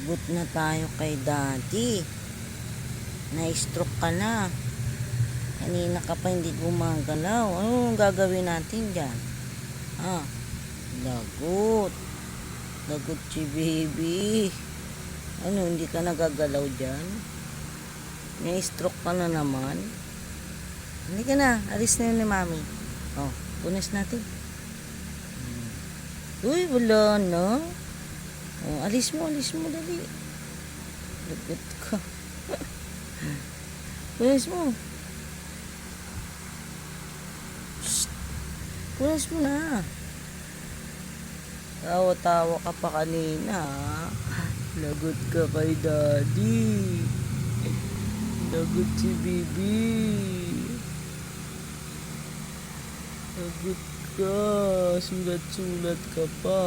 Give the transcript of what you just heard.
Lagot na tayo kay daddy. Na-stroke ka na. Kanina ka pa hindi gumagalaw. Ano gagawin natin dyan? Lagot. Lagot si baby. Ano, hindi ka nagagalaw dyan? Na-stroke ka na naman. Hindi ka na. Alis na yun ni mami. Punas natin. Uy, wala na. Alis mo dali. Lagot ka. Punas mo. Punas mo na. Tawa-tawa ka pa kanina. Lagot ka kay daddy. Lagot si baby. Lagot ka. Sulat-sulat ka pa.